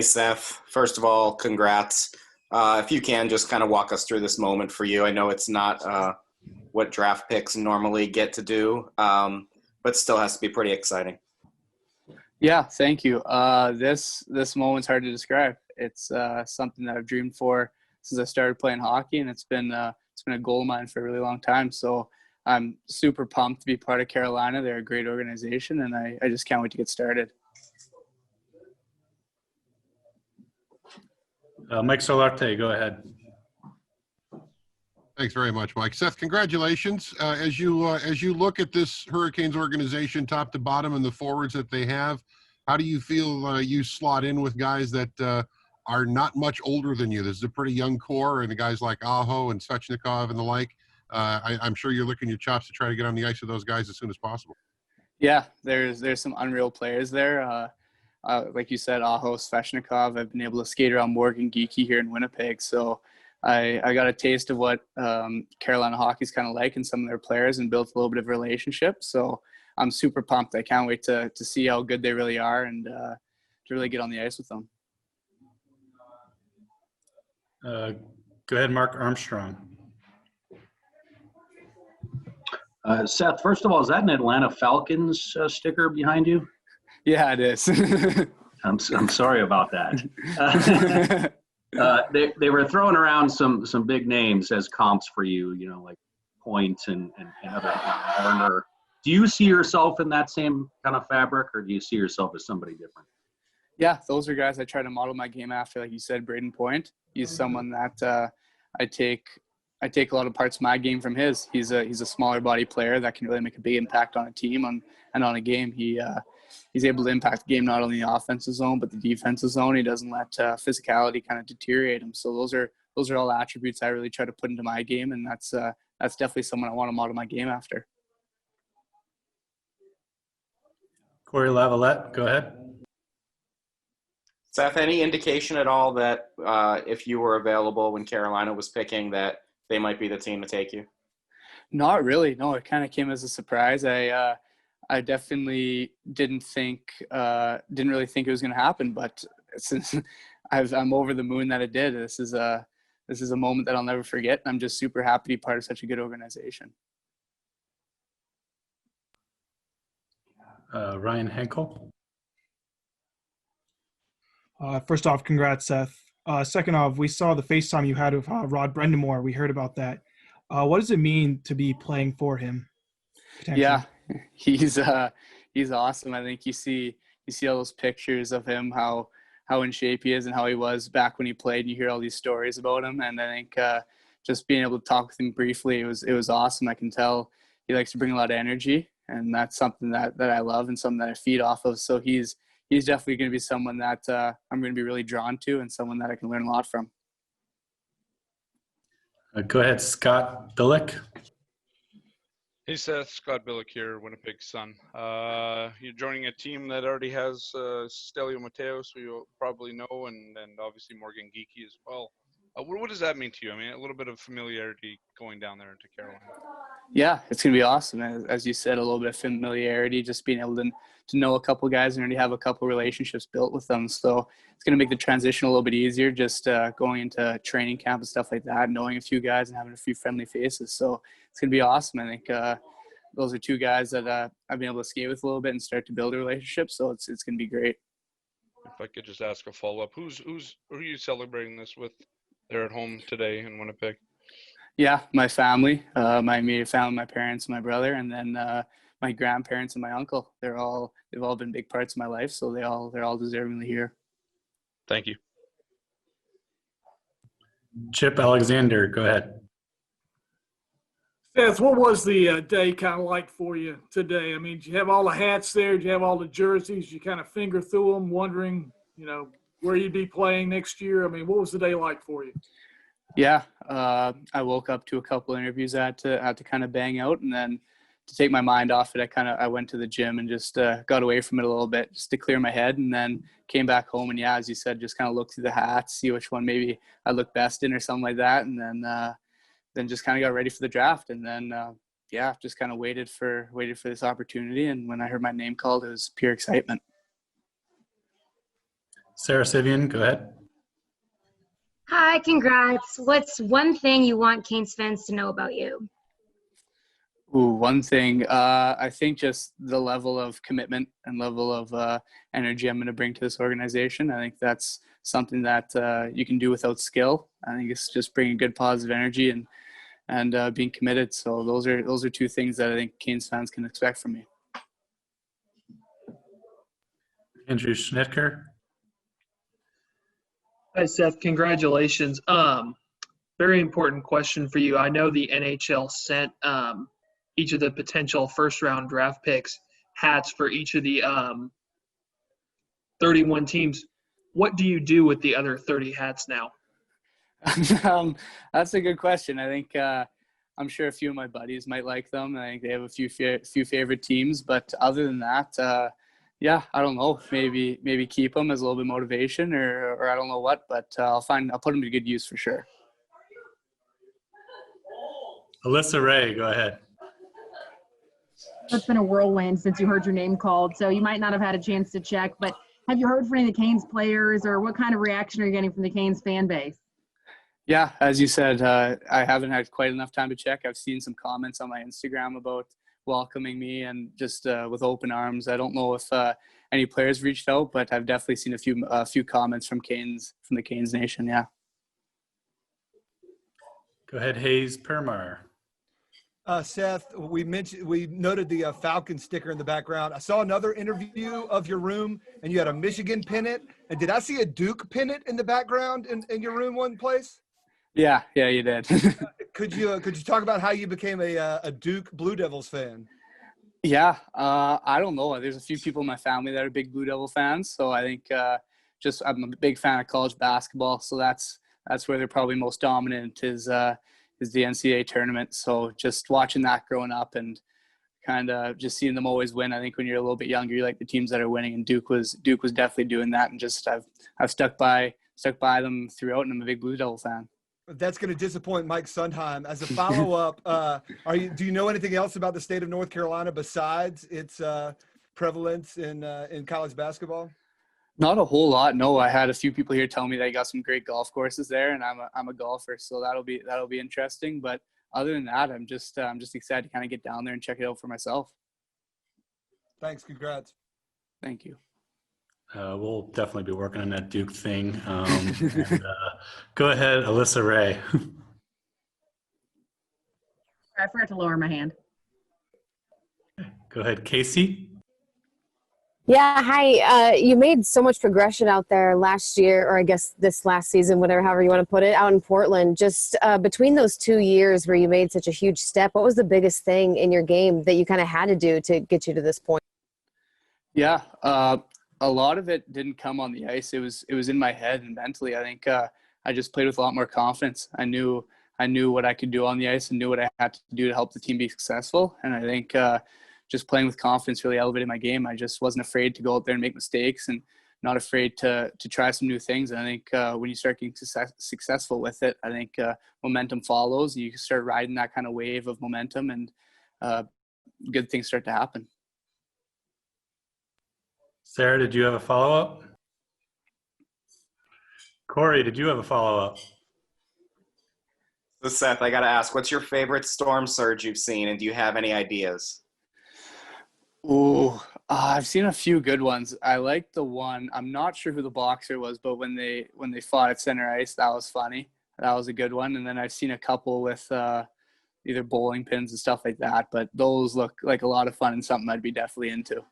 Seth. First of all, congrats. If you can, just kind of walk us through this moment for you. I know it's not what draft picks normally get to do, but still has to be pretty exciting. Yeah, thank you. This moment's hard to describe. It's something that I've dreamed for since I started playing hockey, and it's been a goal of mine for a really long time. So I'm super pumped to be part of Carolina. They're a great organization, and I just can't wait to get started. Mike Solarte, go ahead. Thanks very much, Mike. Seth, congratulations. As you look at this Hurricanes organization, top to bottom, and the forwards that they have, how do you feel you slot in with guys that are not much older than you? This is a pretty young core, and the guys like Aho and Svechnikov and the like. I'm sure you're licking your chops to try to get on the ice with those guys as soon as possible. Yeah, there's some unreal players there. Like you said, Aho, Svechnikov. I've been able to skate around Morgan Geekie here in Winnipeg, so I got a taste of what Carolina hockey's kind of like and some of their players, and built a little bit of a relationship. So I'm super pumped. I can't wait to see how good they really are and to really get on the ice with them. Go ahead, Mark Armstrong. Seth, first of all, is that an Atlanta Falcons sticker behind you? Yeah, it is. I'm sorry about that. They were throwing around some big names as comps for you, like Point and other Warner. Do you see yourself in that same kind of fabric, or do you see yourself as somebody different? Yeah, those are guys I try to model my game after. Like you said, Braden Point. He's someone that I take a lot of parts of my game from his. He's a smaller body player that can really make a big impact on a team and on a game. He's able to impact the game not only the offensive zone but the defensive zone. He doesn't let physicality kind of deteriorate him. So those are all attributes I really try to put into my game, and that's definitely someone I want to model my game after. Corey Lavalette, go ahead. Seth, any indication at all that if you were available when Carolina was picking, that they might be the team to take you? Not really. No, it kind of came as a surprise. I definitely didn't really think it was going to happen, but since I'm over the moon that it did. This is a moment that I'll never forget. I'm just super happy to be part of such a good organization. Ryan Henkel. First off, congrats, Seth. Second off, we saw the FaceTime you had with Rod Brendamore. We heard about that. What does it mean to be playing for him? Yeah, he's awesome. I think you see all those pictures of him, how in shape he is and how he was back when he played, and you hear all these stories about him. And I think just being able to talk with him briefly, it was awesome. I can tell he likes to bring a lot of energy, and that's something that I love and something that I feed off of. So he's definitely going to be someone that I'm going to be really drawn to, and someone that I can learn a lot from. Go ahead, Scott Billick. Hey Seth, Scott Billick here, Winnipeg Sun. You're joining a team that already has Stelio Mateos, who you'll probably know, and obviously Morgan Geekie as well. What does that mean to you? I mean, a little bit of familiarity going down there into Carolina. Yeah, it's going to be awesome. As you said, a little bit of familiarity, just being able to know a couple guys and already have a couple relationships built with them. So it's going to make the transition a little bit easier, just going into training camp and stuff like that, knowing a few guys and having a few friendly faces. So it's going to be awesome. I think those are two guys that I've been able to skate with a little bit and start to build a relationship. So it's going to be great. If I could just ask a follow-up, who are you celebrating this with there at home today in Winnipeg? Yeah, my family, my immediate family, my parents, my brother, and then my grandparents and my uncle. They've all been big parts of my life, so they're all deservingly here. Thank you. Chip Alexander, go ahead. Seth, what was the day kind of like for you today? I mean, did you have all the hats there? Did you have all the jerseys? You kind of finger through them, wondering, where you'd be playing next year? I mean, what was the day like for you? Yeah, I woke up to a couple interviews I had to kind of bang out, and then to take my mind off it, I went to the gym and just got away from it a little bit just to clear my head, and then came back home. And yeah, as you said, just kind of looked through the hats, see which one maybe I look best in or something like that, and then just kind of got ready for the draft, and then just kind of waited for this opportunity. And when I heard my name called, it was pure excitement. Sarah Sivian, go ahead. Hi, congrats. What's one thing you want Canes fans to know about you? Ooh, one thing, I think just the level of commitment and level of energy I'm going to bring to this organization. I think that's something that you can do without skill. I think it's just bringing good positive energy and being committed. So those are two things that I think Canes fans can expect from me. Andrew Schnitker. Hi, Seth. Congratulations. Very important question for you. I know the NHL sent each of the potential first-round draft picks hats for each of the 31 teams. What do you do with the other 30 hats now? That's a good question. I think I'm sure a few of my buddies might like them. I think they have a few favorite teams, but other than that, yeah, I don't know. Maybe keep them as a little bit of motivation, or I don't know what, but I'll put them to good use for sure. Alyssa Ray, go ahead. It's been a whirlwind since you heard your name called, so you might not have had a chance to check, but have you heard from any of the Canes players, or what kind of reaction are you getting from the Canes fan base? Yeah, as you said, I haven't had quite enough time to check. I've seen some comments on my Instagram about welcoming me and just with open arms. I don't know if any players reached out, but I've definitely seen a few comments from the Canes Nation. Yeah. Go ahead, Hayes Permar. Seth, we noted the Falcon sticker in the background. I saw another interview of your room, and you had a Michigan pennant. And did I see a Duke pennant in the background in your room one place? Yeah, you did. Could you talk about how you became a Duke Blue Devils fan? Yeah, I don't know. There's a few people in my family that are big Blue Devil fans, so I think I'm a big fan of college basketball. So that's where they're probably most dominant is the NCAA tournament. So just watching that growing up and kind of just seeing them always win. I think when you're a little bit younger, you like the teams that are winning, and Duke was definitely doing that. And just I've stuck by them throughout, and I'm a big Blue Devil fan. That's going to disappoint Mike Sundheim. As a follow-up, do you know anything else about the state of North Carolina besides its prevalence in college basketball? Not a whole lot. No, I had a few people here tell me they got some great golf courses there, and I'm a golfer, so that'll be interesting. But other than that, I'm just excited to kind of get down there and check it out for myself. Thanks. Congrats. Thank you. We'll definitely be working on that Duke thing. Go ahead, Alyssa Ray. I forgot to lower my hand. Go ahead, Casey. Yeah, hi. You made so much progression out there last year, or I guess this last season, however you want to put it, out in Portland. Just between those 2 years where you made such a huge step, what was the biggest thing in your game that you kind of had to do to get you to this point? Yeah, a lot of it didn't come on the ice. It was in my head and mentally. I think I just played with a lot more confidence. I knew what I could do on the ice and knew what I had to do to help the team be successful. And I think just playing with confidence really elevated my game. I just wasn't afraid to go out there and make mistakes, and not afraid to try some new things. And I think when you start getting successful with it, I think momentum follows. You start riding that kind of wave of momentum, and good things start to happen. Sarah, did you have a follow-up? Corey, did you have a follow-up? So Seth, I got to ask, what's your favorite storm surge you've seen, and do you have any ideas? Ooh, I've seen a few good ones. I like the one, I'm not sure who the boxer was, but when they fought at center ice, that was funny. That was a good one. And then I've seen a couple with either bowling pins and stuff like that, but those look like a lot of fun and something I'd be definitely into.